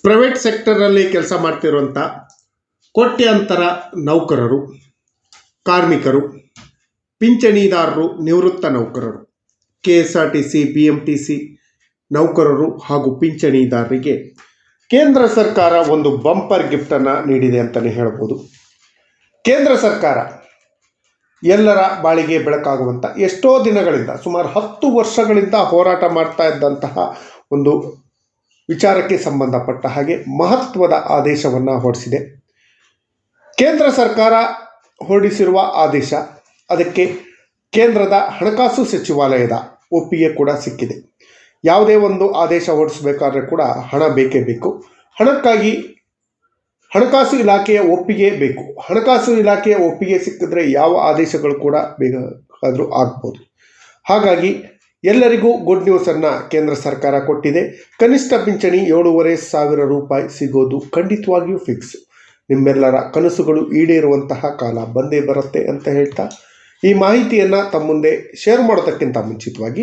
Private ಸೆಕ್ಟರಲ್ಲಿ ಕೆಲಸ ಮಾಡ್ತಿರುವಂಥ ಕೋಟ್ಯಾಂತರ ನೌಕರರು, ಕಾರ್ಮಿಕರು, ಪಿಂಚಣಿದಾರರು, ನಿವೃತ್ತ ನೌಕರರು, KSRTC, BMTC ನೌಕರರು ಹಾಗೂ ಪಿಂಚಣಿದಾರರಿಗೆ ಕೇಂದ್ರ ಸರ್ಕಾರ ಒಂದು ಬಂಪರ್ ಗಿಫ್ಟನ್ನು ನೀಡಿದೆ ಅಂತಲೇ ಹೇಳ್ಬೋದು. ಕೇಂದ್ರ ಸರ್ಕಾರ ಎಲ್ಲರ ಬಾಳಿಗೆ ಬೆಳಕಾಗುವಂಥ ಎಷ್ಟೋ ದಿನಗಳಿಂದ ಸುಮಾರು 10 ವರ್ಷಗಳಿಂದ ಹೋರಾಟ ಮಾಡ್ತಾ ಇದ್ದಂತಹ ಒಂದು ವಿಚಾರಕ್ಕೆ ಸಂಬಂಧಪಟ್ಟ ಹಾಗೆ ಮಹತ್ವದ ಆದೇಶವನ್ನು ಹೊರಡಿಸಿದೆ. ಕೇಂದ್ರ ಸರ್ಕಾರ ಹೊರಡಿಸಿರುವ ಆದೇಶ, ಅದಕ್ಕೆ ಕೇಂದ್ರದ ಹಣಕಾಸು ಸಚಿವಾಲಯದ ಒಪ್ಪಿಗೆ ಕೂಡ ಸಿಕ್ಕಿದೆ. ಯಾವುದೇ ಒಂದು ಆದೇಶ ಹೊರಡಿಸಬೇಕಾದ್ರೆ ಕೂಡ ಹಣ ಬೇಕೇ ಬೇಕು. ಹಣಕ್ಕಾಗಿ ಹಣಕಾಸು ಇಲಾಖೆಯ ಒಪ್ಪಿಗೆ ಬೇಕು. ಹಣಕಾಸು ಇಲಾಖೆಯ ಒಪ್ಪಿಗೆ ಸಿಕ್ಕಿದ್ರೆ ಯಾವ ಆದೇಶಗಳು ಕೂಡ ಬೇಕಾದರೂ ಆಗ್ಬೋದು. ಹಾಗಾಗಿ ಎಲ್ಲರಿಗೂ ಗುಡ್ ನ್ಯೂಸನ್ನು ಕೇಂದ್ರ ಸರ್ಕಾರ ಕೊಟ್ಟಿದೆ. ಕನಿಷ್ಠ ಪಿಂಚಣಿ 7,500 ರೂಪಾಯಿ ಸಿಗೋದು ಖಂಡಿತವಾಗಿಯೂ ಫಿಕ್ಸ್. ನಿಮ್ಮೆಲ್ಲರ ಕನಸುಗಳು ಈಡೇರುವಂತಹ ಕಾಲ ಬಂದೇ ಬರುತ್ತೆ ಅಂತ ಹೇಳ್ತಾ ಈ ಮಾಹಿತಿಯನ್ನು ತಮ್ಮ ಮುಂದೆ ಶೇರ್ ಮಾಡೋದಕ್ಕಿಂತ ಮುಂಚಿತವಾಗಿ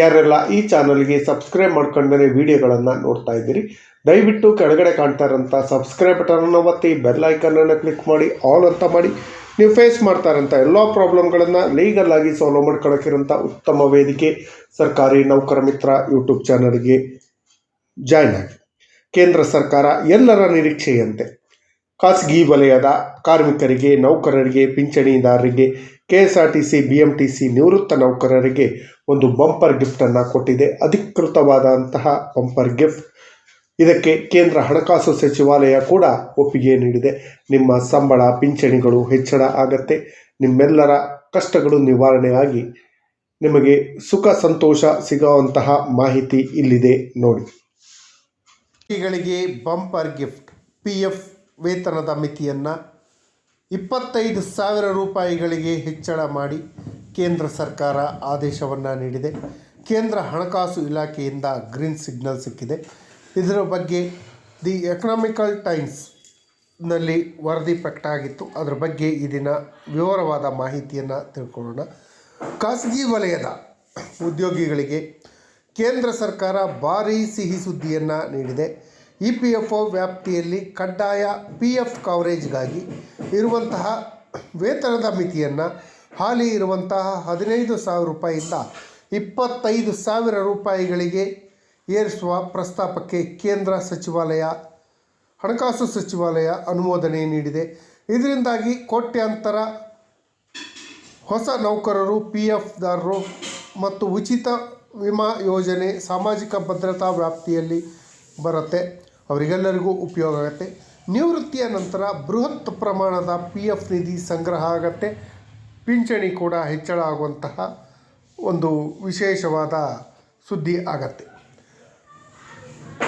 ಯಾರೆಲ್ಲ ಈ ಚಾನಲ್ಗೆ ಸಬ್ಸ್ಕ್ರೈಬ್ ಮಾಡ್ಕೊಂಡ್ರೆ ವಿಡಿಯೋಗಳನ್ನು ನೋಡ್ತಾ ಇದ್ದೀರಿ, ದಯವಿಟ್ಟು ಕೆಳಗಡೆ ಕಾಣ್ತಾ ಇರೋಂಥ ಸಬ್ಸ್ಕ್ರೈಬ್ ಬಟನನ್ನು ಒತ್ತಿ, ಬೆಲ್ ಐಕನನ್ನು ಕ್ಲಿಕ್ ಮಾಡಿ, ಆಲ್ ಅಂತ ಮಾಡಿ. ನೀವು ಫೇಸ್ ಮಾಡ್ತಾ ಇರೋಂಥ ಎಲ್ಲ ಪ್ರಾಬ್ಲಮ್ಗಳನ್ನು ಲೀಗಲ್ ಆಗಿ ಸಾಲ್ವ್ ಮಾಡ್ಕೊಳ್ಳೋಕ್ಕಿರೋಂಥ ಉತ್ತಮ ವೇದಿಕೆ ಸರ್ಕಾರಿ ನೌಕರ ಮಿತ್ರ ಯೂಟ್ಯೂಬ್ ಚಾನಲ್ಗೆ ಜಾಯ್ನ್ ಆಗಿ. ಕೇಂದ್ರ ಸರ್ಕಾರ ಎಲ್ಲರ ನಿರೀಕ್ಷೆಯಂತೆ ಖಾಸಗಿ ವಲಯದ ಕಾರ್ಮಿಕರಿಗೆ, ನೌಕರರಿಗೆ, ಪಿಂಚಣಿದಾರರಿಗೆ, KSRTC, BMTC ನಿವೃತ್ತ ನೌಕರರಿಗೆ ಒಂದು ಬಂಪರ್ ಗಿಫ್ಟನ್ನು ಕೊಟ್ಟಿದೆ. ಅಧಿಕೃತವಾದಂತಹ ಬಂಪರ್ ಗಿಫ್ಟ್. ಇದಕ್ಕೆ ಕೇಂದ್ರ ಹಣಕಾಸು ಸಚಿವಾಲಯ ಕೂಡ ಒಪ್ಪಿಗೆ ನೀಡಿದೆ. ನಿಮ್ಮ ಸಂಬಳ, ಪಿಂಚಣಿಗಳು ಹೆಚ್ಚಳ ಆಗತ್ತೆ. ನಿಮ್ಮೆಲ್ಲರ ಕಷ್ಟಗಳು ನಿವಾರಣೆಯಾಗಿ ನಿಮಗೆ ಸುಖ ಸಂತೋಷ ಸಿಗುವಂತಹ ಮಾಹಿತಿ ಇಲ್ಲಿದೆ ನೋಡಿ. ಗಳಿಗೆ ಬಂಪರ್ ಗಿಫ್ಟ್. PF ವೇತನದ ಮಿತಿಯನ್ನು 25,000 ರೂಪಾಯಿಗಳಿಗೆ ಹೆಚ್ಚಳ ಮಾಡಿ ಕೇಂದ್ರ ಸರ್ಕಾರ ಆದೇಶವನ್ನು ನೀಡಿದೆ. ಕೇಂದ್ರ ಹಣಕಾಸು ಇಲಾಖೆಯಿಂದ ಗ್ರೀನ್ ಸಿಗ್ನಲ್ ಸಿಕ್ಕಿದೆ. ಇದರ ಬಗ್ಗೆ ದಿ ಎಕನಾಮಿಕಲ್ ಟೈಮ್ಸ್ನಲ್ಲಿ ವರದಿ ಪ್ರಕಟ ಅದರ ಬಗ್ಗೆ ಈ ದಿನ ವಿವರವಾದ ಮಾಹಿತಿಯನ್ನು ತಿಳ್ಕೊಳ್ಳೋಣ. ಖಾಸಗಿ ವಲಯದ ಉದ್ಯೋಗಿಗಳಿಗೆ ಕೇಂದ್ರ ಸರ್ಕಾರ ಭಾರೀ ಸಿಹಿ ಸುದ್ದಿಯನ್ನು ನೀಡಿದೆ. EPFO ವ್ಯಾಪ್ತಿಯಲ್ಲಿ ಕಡ್ಡಾಯ PF ಕವರೇಜ್ಗಾಗಿ ಇರುವಂತಹ ವೇತನದ ಮಿತಿಯನ್ನು ಹಾಲಿ ಇರುವಂತಹ 15,000 ರೂಪಾಯಿಯಿಂದ 25,000 ರೂಪಾಯಿಗಳಿಗೆ ಏರಿಸುವ ಪ್ರಸ್ತಾಪಕ್ಕೆ ಕೇಂದ್ರ ಹಣಕಾಸು ಸಚಿವಾಲಯ ಅನುಮೋದನೆ ನೀಡಿದೆ. ಇದರಿಂದಾಗಿ ಕೋಟ್ಯಾಂತರ ಹೊಸ ನೌಕರರು, PFದಾರರು ಮತ್ತು ಉಚಿತ ವಿಮಾ ಯೋಜನೆ, ಸಾಮಾಜಿಕ ಭದ್ರತಾ ವ್ಯಾಪ್ತಿಯಲ್ಲಿ ಬರುತ್ತೆ. ಅವರಿಗೆಲ್ಲರಿಗೂ ಉಪಯೋಗ ಆಗುತ್ತೆ. ನಿವೃತ್ತಿಯ ನಂತರ ಬೃಹತ್ ಪ್ರಮಾಣದ PF ನಿಧಿ ಸಂಗ್ರಹ ಆಗುತ್ತೆ. ಪಿಂಚಣಿ ಕೂಡ ಹೆಚ್ಚಳ ಆಗುವಂತಹ ಒಂದು ವಿಶೇಷವಾದ ಸುದ್ದಿ ಆಗತ್ತೆ.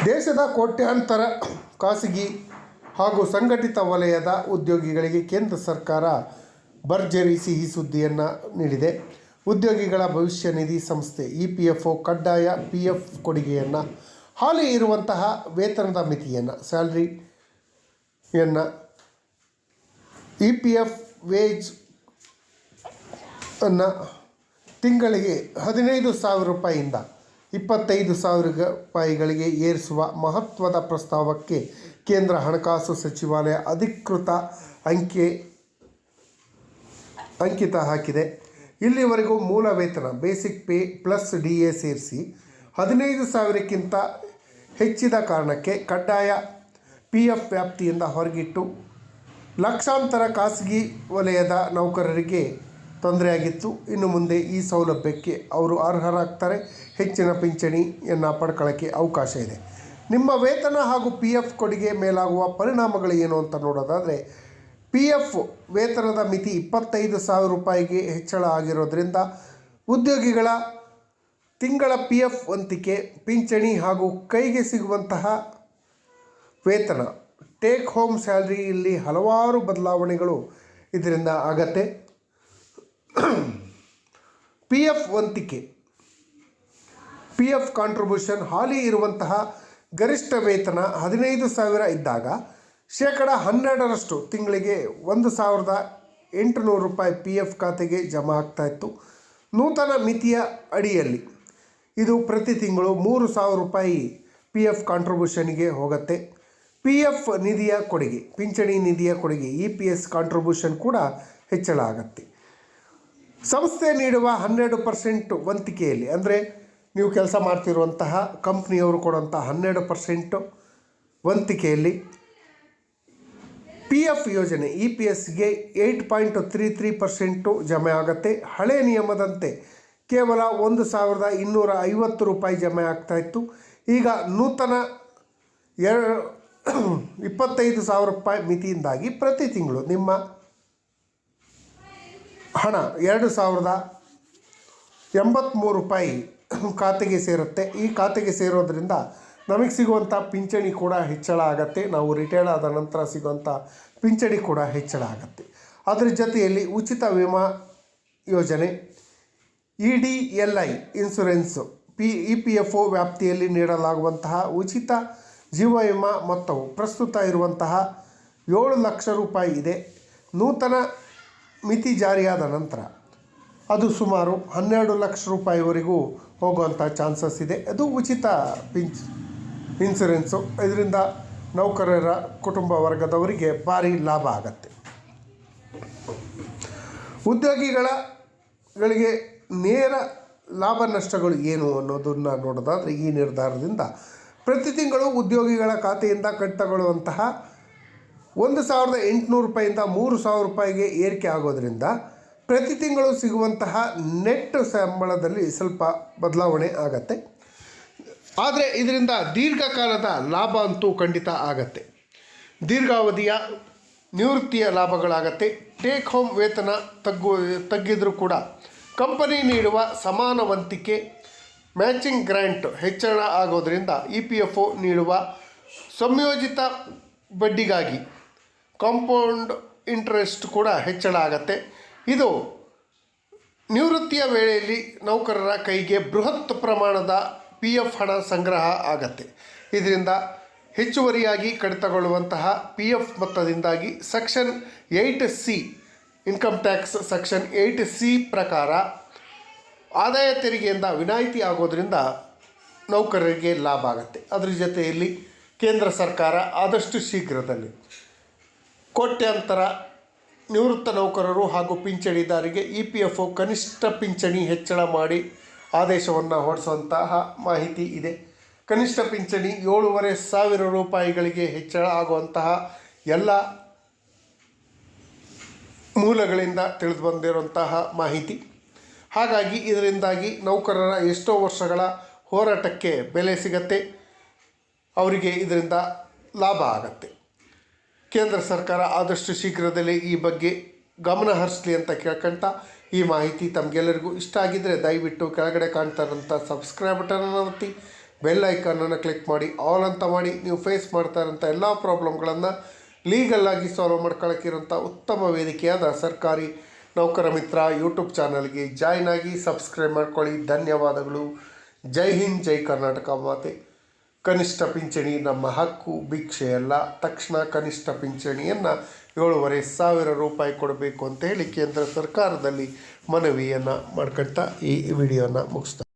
ದೇಶದ ಕೋಟ್ಯಾಂತರ ಖಾಸಗಿ ಹಾಗೂ ಸಂಘಟಿತ ವಲಯದ ಉದ್ಯೋಗಿಗಳಿಗೆ ಕೇಂದ್ರ ಸರ್ಕಾರ ಭರ್ಜರಿ ಸಿಹಿ ಸುದ್ದಿಯನ್ನು ನೀಡಿದೆ. ಉದ್ಯೋಗಿಗಳ ಭವಿಷ್ಯ ನಿಧಿ ಸಂಸ್ಥೆ EPFO ಕಡ್ಡಾಯ PF ಕೊಡುಗೆಯನ್ನು, ಹಾಲಿ ಇರುವಂತಹ ವೇತನದ ಮಿತಿಯನ್ನು, ಸ್ಯಾಲ್ರಿಯನ್ನು, EPF ವೇಜ್ ಅನ್ನು ತಿಂಗಳಿಗೆ 15,000 ರೂಪಾಯಿಯಿಂದ 25,000 ರೂಪಾಯಿಗಳಿಗೆ ಏರಿಸುವ ಮಹತ್ವದ ಪ್ರಸ್ತಾವಕ್ಕೆ ಕೇಂದ್ರ ಹಣಕಾಸು ಸಚಿವಾಲಯ ಅಧಿಕೃತ ಅಂಕಿತ ಹಾಕಿದೆ. ಇಲ್ಲಿವರೆಗೂ ಮೂಲ ವೇತನ ಬೇಸಿಕ್ ಪೇ ಪ್ಲಸ್ DA ಸೇರಿಸಿ 15,000ಕ್ಕಿಂತ ಹೆಚ್ಚಿದ ಕಾರಣಕ್ಕೆ ಕಡ್ಡಾಯ PF ವ್ಯಾಪ್ತಿಯಿಂದ ಹೊರಗಿಟ್ಟು ಲಕ್ಷಾಂತರ ಖಾಸಗಿ ವಲಯದ ನೌಕರರಿಗೆ ತೊಂದರೆಯಾಗಿತ್ತು. ಇನ್ನು ಮುಂದೆ ಈ ಸೌಲಭ್ಯಕ್ಕೆ ಅವರು ಅರ್ಹರಾಗ್ತಾರೆ. ಹೆಚ್ಚಿನ ಪಿಂಚಣಿಯನ್ನು ಪಡ್ಕೊಳ್ಳೋಕ್ಕೆ ಅವಕಾಶ ಇದೆ. ನಿಮ್ಮ ವೇತನ ಹಾಗೂ PF ಕೊಡುಗೆ ಮೇಲಾಗುವ ಪರಿಣಾಮಗಳು ಏನು ಅಂತ ನೋಡೋದಾದರೆ, PF ವೇತನದ ಮಿತಿ 25,000 ರೂಪಾಯಿಗೆ ಹೆಚ್ಚಳ ಆಗಿರೋದ್ರಿಂದ ಉದ್ಯೋಗಿಗಳ ತಿಂಗಳ PF ವಂತಿಕೆ, ಪಿಂಚಣಿ ಹಾಗೂ ಕೈಗೆ ಸಿಗುವಂತಹ ವೇತನ, ಟೇಕ್ ಹೋಮ್ ಸ್ಯಾಲ್ರಿ, ಇಲ್ಲಿ ಹಲವಾರು ಬದಲಾವಣೆಗಳು ಇದರಿಂದ ಆಗತ್ತೆ. PF ವಂತಿಕೆ, PF ಕಾಂಟ್ರಿಬ್ಯೂಷನ್, ಹಾಲಿ ಇರುವಂತಹ ಗರಿಷ್ಠ ವೇತನ 15,000 ಇದ್ದಾಗ 12% ತಿಂಗಳಿಗೆ 1,800 ರೂಪಾಯಿ PF ಖಾತೆಗೆ ಜಮಾ ಆಗ್ತಾಯಿತ್ತು. ನೂತನ ಮಿತಿಯ ಅಡಿಯಲ್ಲಿ ಇದು ಪ್ರತಿ ತಿಂಗಳು 3,000 ರೂಪಾಯಿ PF ಕಾಂಟ್ರಿಬ್ಯೂಷನ್ಗೆ ಹೋಗುತ್ತೆ. PF ನಿಧಿಯ ಕೊಡುಗೆ, ಪಿಂಚಣಿ ನಿಧಿಯ ಕೊಡುಗೆ EPS ಕಾಂಟ್ರಿಬ್ಯೂಷನ್ ಕೂಡ ಹೆಚ್ಚಳ ಆಗುತ್ತೆ. ಸಂಸ್ಥೆ ನೀಡುವ 12% ವಂತಿಕೆಯಲ್ಲಿ, ಅಂದರೆ ನೀವು ಕೆಲಸ ಮಾಡ್ತಿರುವಂತಹ ಕಂಪ್ನಿಯವರು ಕೊಡುವಂಥ 12% ವಂತಿಕೆಯಲ್ಲಿ PF ಯೋಜನೆ EPSಗೆ 8.33% ಜಮೆ ಆಗುತ್ತೆ. ಹಳೆ ನಿಯಮದಂತೆ ಕೇವಲ 1,250 ರೂಪಾಯಿ ಜಮೆ ಆಗ್ತಾಯಿತ್ತು. ಈಗ ನೂತನ 25,000 ರೂಪಾಯಿ ಮಿತಿಯಿಂದಾಗಿ ಪ್ರತಿ ತಿಂಗಳು ನಿಮ್ಮ ಹಣ 2,083 ರೂಪಾಯಿ ಖಾತೆಗೆ ಸೇರುತ್ತೆ. ಈ ಖಾತೆಗೆ ಸೇರೋದ್ರಿಂದ ನಮಗೆ ಸಿಗುವಂಥ ಪಿಂಚಣಿ ಕೂಡ ಹೆಚ್ಚಳ ಆಗುತ್ತೆ. ನಾವು ರಿಟೈರ್ಡ್ ಆದ ನಂತರ ಸಿಗುವಂಥ ಪಿಂಚಣಿ ಕೂಡ ಹೆಚ್ಚಳ ಆಗುತ್ತೆ. ಅದರ ಜೊತೆಯಲ್ಲಿ ಉಚಿತ ವಿಮಾ ಯೋಜನೆ, EDLI ಇನ್ಸುರೆನ್ಸು, EPFO ವ್ಯಾಪ್ತಿಯಲ್ಲಿ ನೀಡಲಾಗುವಂತಹ ಉಚಿತ ಜೀವ ವಿಮಾ ಮೊತ್ತವು ಪ್ರಸ್ತುತ ಇರುವಂತಹ 7 ಲಕ್ಷ ರೂಪಾಯಿ ಇದೆ. ನೂತನ ಮಿತಿ ಜಾರಿಯಾದ ನಂತರ ಅದು ಸುಮಾರು 12 ಲಕ್ಷ ರೂಪಾಯಿವರೆಗೂ ಹೋಗುವಂಥ ಚಾನ್ಸಸ್ ಇದೆ. ಅದು ಉಚಿತ ಇನ್ಸುರೆನ್ಸು. ಇದರಿಂದ ನೌಕರರ ಕುಟುಂಬ ವರ್ಗದವರಿಗೆ ಭಾರಿ ಲಾಭ ಆಗತ್ತೆ. ಉದ್ಯೋಗಿಗಳಿಗೆ ನೇರ ಲಾಭ ನಷ್ಟಗಳು ಏನು ಅನ್ನೋದನ್ನು ನೋಡೋದಾದರೆ, ಈ ನಿರ್ಧಾರದಿಂದ ಪ್ರತಿ ತಿಂಗಳು ಉದ್ಯೋಗಿಗಳ ಖಾತೆಯಿಂದ ಕಡಿತಗೊಳ್ಳುವಂತಹ 1,800 ರೂಪಾಯಿಂದ 3,000 ರೂಪಾಯಿಗೆ ಏರಿಕೆ ಆಗೋದ್ರಿಂದ ಪ್ರತಿ ತಿಂಗಳು ಸಿಗುವಂತಹ ನೆಟ್ ಸಂಬಳದಲ್ಲಿ ಸ್ವಲ್ಪ ಬದಲಾವಣೆ ಆಗತ್ತೆ. ಆದರೆ ಇದರಿಂದ ದೀರ್ಘಕಾಲದ ಲಾಭ ಅಂತೂ ಖಂಡಿತ ಆಗತ್ತೆ. ದೀರ್ಘಾವಧಿಯ ನಿವೃತ್ತಿಯ ಲಾಭಗಳಾಗತ್ತೆ. ಟೇಕ್ ಹೋಮ್ ವೇತನ ತಗ್ಗಿದ್ರೂ ಕೂಡ ಕಂಪನಿ ನೀಡುವ ಸಮಾನ ವಂತಿಕೆ ಮ್ಯಾಚಿಂಗ್ ಗ್ರ್ಯಾಂಟ್ ಹೆಚ್ಚಳ ಆಗೋದರಿಂದ EPFO ನೀಡುವ ಸಂಯೋಜಿತ ಬಡ್ಡಿಗಾಗಿ ಕಾಂಪೌಂಡ್ ಇಂಟ್ರೆಸ್ಟ್ ಕೂಡ ಹೆಚ್ಚಳ ಆಗತ್ತೆ. ಇದು ನಿವೃತ್ತಿಯ ವೇಳೆಯಲ್ಲಿ ನೌಕರರ ಕೈಗೆ ಬೃಹತ್ ಪ್ರಮಾಣದ PF ಹಣ ಸಂಗ್ರಹ ಆಗತ್ತೆ. ಇದರಿಂದ ಹೆಚ್ಚುವರಿಯಾಗಿ ಕಡಿತಗೊಳ್ಳುವಂತಹ PF ಮೊತ್ತದಿಂದಾಗಿ section 8C income tax section 8C ಪ್ರಕಾರ ಆದಾಯ ತೆರಿಗೆಯಿಂದ ವಿನಾಯಿತಿ ಆಗೋದ್ರಿಂದ ನೌಕರರಿಗೆ ಲಾಭ ಆಗುತ್ತೆ. ಅದರ ಜೊತೆಯಲ್ಲಿ ಕೇಂದ್ರ ಸರ್ಕಾರ ಆದಷ್ಟು ಶೀಘ್ರದಲ್ಲಿ ಕೋಟ್ಯಾಂತರ ನಿವೃತ್ತ ನೌಕರರು ಹಾಗೂ ಪಿಂಚಣಿದಾರರಿಗೆ EPFO ಕನಿಷ್ಠ ಪಿಂಚಣಿ ಹೆಚ್ಚಳ ಮಾಡಿ ಆದೇಶವನ್ನು ಹೊರಡಿಸುವಂತಹ ಮಾಹಿತಿ ಇದೆ. ಕನಿಷ್ಠ ಪಿಂಚಣಿ 7,500 ರೂಪಾಯಿಗಳಿಗೆ ಹೆಚ್ಚಳ ಆಗುವಂತಹ ಎಲ್ಲ ಮೂಲಗಳಿಂದ ತಿಳಿದು ಬಂದಿರುವಂತಹ ಮಾಹಿತಿ. ಹಾಗಾಗಿ ಇದರಿಂದಾಗಿ ನೌಕರರ ಎಷ್ಟೋ ವರ್ಷಗಳ ಹೋರಾಟಕ್ಕೆ ಬೆಲೆ ಸಿಗತ್ತೆ, ಅವರಿಗೆ ಇದರಿಂದ ಲಾಭ ಆಗತ್ತೆ. ಕೇಂದ್ರ ಸರ್ಕಾರ ಆದಷ್ಟು ಶೀಘ್ರದಲ್ಲೇ ಈ ಬಗ್ಗೆ ಗಮನ ಹರಿಸಲಿ ಅಂತ ಕೇಳ್ಕೊಂತ, ಈ ಮಾಹಿತಿ ತಮಗೆಲ್ಲರಿಗೂ ಇಷ್ಟ ಆಗಿದ್ದರೆ ದಯವಿಟ್ಟು ಕೆಳಗಡೆ ಕಾಣ್ತಾ ಇರೋಂಥ ಸಬ್ಸ್ಕ್ರೈಬ್ ಬಟನನ್ನು ಒತ್ತಿ, ಬೆಲ್ ಐಕಾನನ್ನು ಕ್ಲಿಕ್ ಮಾಡಿ, ಆಲ್ ಅಂತ ಮಾಡಿ. ನೀವು ಫೇಸ್ ಮಾಡ್ತಾ ಇರೋಂಥ ಎಲ್ಲ ಪ್ರಾಬ್ಲಮ್ಗಳನ್ನು ಲೀಗಲ್ಲಾಗಿ ಸಾಲ್ವ್ ಮಾಡ್ಕೊಳ್ಳೋಕ್ಕಿರೋಂಥ ಉತ್ತಮ ವೇದಿಕೆಯಾದ ಸರ್ಕಾರಿ ನೌಕರ ಮಿತ್ರ ಯೂಟ್ಯೂಬ್ ಚಾನಲ್ಗೆ ಜಾಯ್ನ್ ಆಗಿ ಸಬ್ಸ್ಕ್ರೈಬ್ ಮಾಡ್ಕೊಳ್ಳಿ. ಧನ್ಯವಾದಗಳು. ಜೈ ಹಿಂದ್, ಜೈ ಕರ್ನಾಟಕ ಮಾತೆ. ಕನಿಷ್ಠ ಪಿಂಚಣಿ ನಮ್ಮ ಹಕ್ಕು, ಭಿಕ್ಷೆಯಲ್ಲ. ತಕ್ಷಣ ಕನಿಷ್ಠ ಪಿಂಚಣಿಯನ್ನು 7,500 ರೂಪಾಯಿ ಕೊಡಬೇಕು ಅಂತ ಹೇಳಿ ಕೇಂದ್ರ ಸರ್ಕಾರದಲ್ಲಿ ಮನವಿಯನ್ನು ಮಾಡ್ಕೊಳ್ತಾ ಈ ವಿಡಿಯೋನ ಮುಗಿಸ್ತಾ